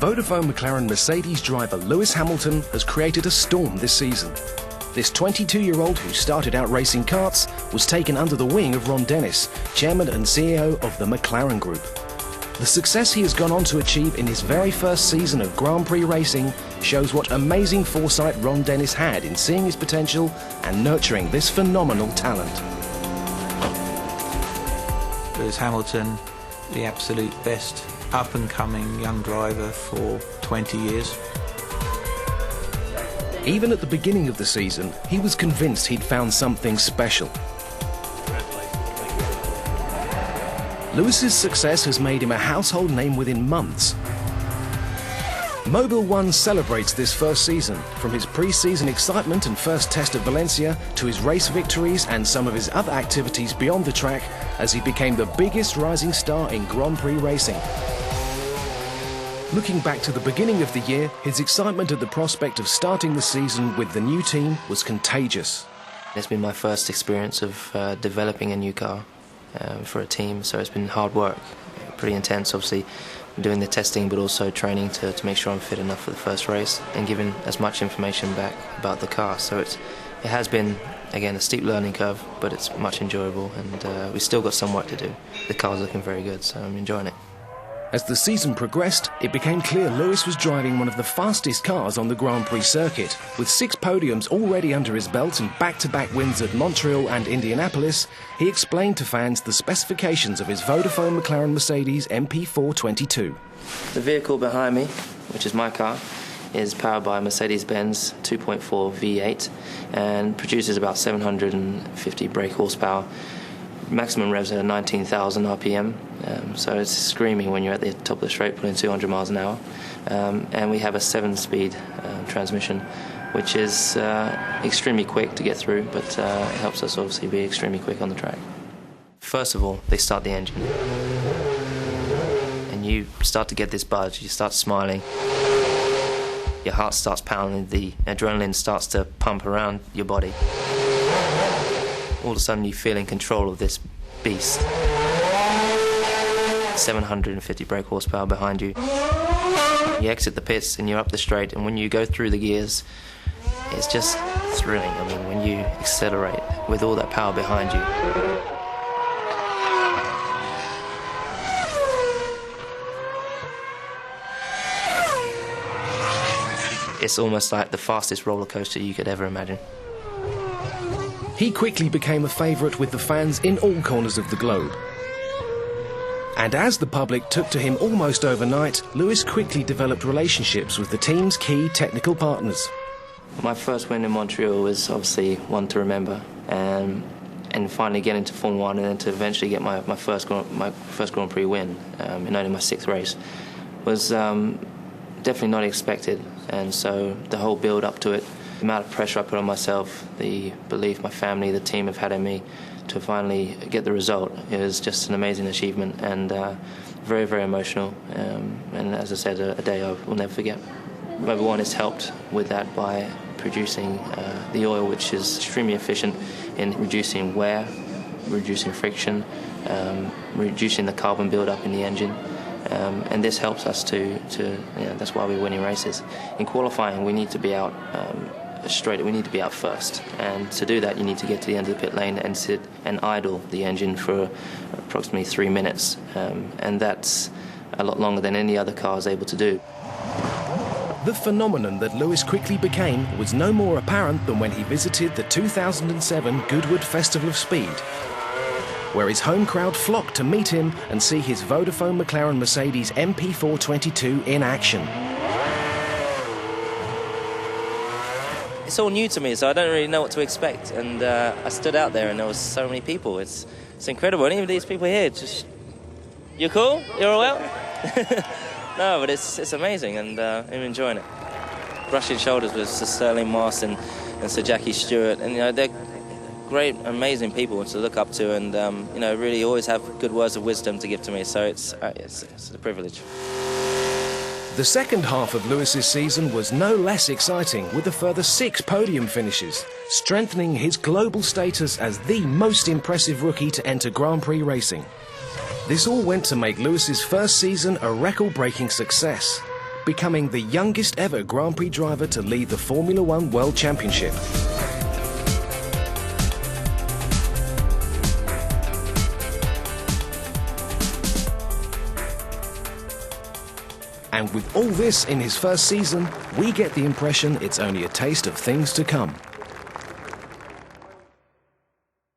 Vodafone McLaren Mercedes driver Lewis Hamilton has created a storm this season. This 22-year-old who started out racing karts was taken under the wing of Ron Dennis, chairman and CEO of the McLaren Group. The success he has gone on to achieve in his very first season of Grand Prix racing shows what amazing foresight Ron Dennis had in seeing his potential and nurturing this phenomenal talent. Lewis Hamilton, the absolute best up-and-coming young driver for 20 years. Even at the beginning of the season, he was convinced he'd found something special. Lewis's success has made him a household name within months. Mobil 1 celebrates this first season, from his pre-season excitement and first test at Valencia to his race victories and some of his other activities beyond the track, as he became the biggest rising star in Grand Prix racing. Looking back to the beginning of the year, his excitement at the prospect of starting the season with the new team was contagious. It's been my first experience of developing a new car for a team, so it's been hard work, pretty intense obviously, doing the testing but also training to make sure I'm fit enough for the first race and giving as much information back about the car. So it has been, again, a steep learning curve, but it's much enjoyable, and we've still got some work to do. The car's looking very good, so I'm enjoying it. As the season progressed, it became clear Lewis was driving one of the fastest cars on the Grand Prix circuit. With 6 podiums already under his belt and back-to-back wins at Montreal and Indianapolis, he explained to fans the specifications of his Vodafone McLaren Mercedes MP422. The vehicle behind me, which is my car, is powered by a Mercedes-Benz 2.4 V8 and produces about 750 brake horsepower. Maximum revs are 19,000 RPM, so it's screaming when you're at the top of the straight pulling 200 miles an hour. And we have a 7-speed transmission, which is extremely quick to get through, but it helps us obviously be extremely quick on the track. First of all, they start the engine. And you start to get this buzz, you start smiling. Your heart starts pounding, the adrenaline starts to pump around your body. All of a sudden you feel in control of this beast. 750 brake horsepower behind you. You exit the pits and you're up the straight, and when you go through the gears, it's just thrilling. I mean, when you accelerate with all that power behind you. It's almost like the fastest roller coaster you could ever imagine. He quickly became a favourite with the fans in all corners of the globe. And as the public took to him almost overnight, Lewis quickly developed relationships with the team's key technical partners. My first win in Montreal was obviously one to remember, and finally get into Formula 1 and then to eventually get my first Grand Prix win in only my 6th race was definitely not expected, and so the whole build up to it, the amount of pressure I put on myself, the belief my family, the team have had in me to finally get the result, it was just an amazing achievement and very, very emotional. And as I said, a day I will never forget. Mobil 1 has helped with that by producing the oil, which is extremely efficient in reducing wear, reducing friction, reducing the carbon build-up in the engine. And this helps us to that's why we're winning races. In qualifying, we need to be out straight. We need to be out first, and to do that, you need to get to the end of the pit lane and sit and idle the engine for approximately 3 minutes, and that's a lot longer than any other car is able to do. The phenomenon that Lewis quickly became was no more apparent than when he visited the 2007 Goodwood Festival of Speed, where his home crowd flocked to meet him and see his Vodafone McLaren Mercedes MP422 in action. It's all new to me, so I don't really know what to expect, and I stood out there and there was so many people. It's incredible. Any of these people here, just, you cool? You're all well? No, but it's amazing, and I'm enjoying it. Brushing shoulders with Sir Sterling Moss and Sir Jackie Stewart, and they're great, amazing people to look up to, and really always have good words of wisdom to give to me. So it's a privilege. The second half of Lewis's season was no less exciting, with a further 6 podium finishes, strengthening his global status as the most impressive rookie to enter Grand Prix racing. This all went to make Lewis's first season a record-breaking success. becoming the youngest ever Grand Prix driver to lead the Formula One World Championship. And with all this in his first season, we get the impression it's only a taste of things to come.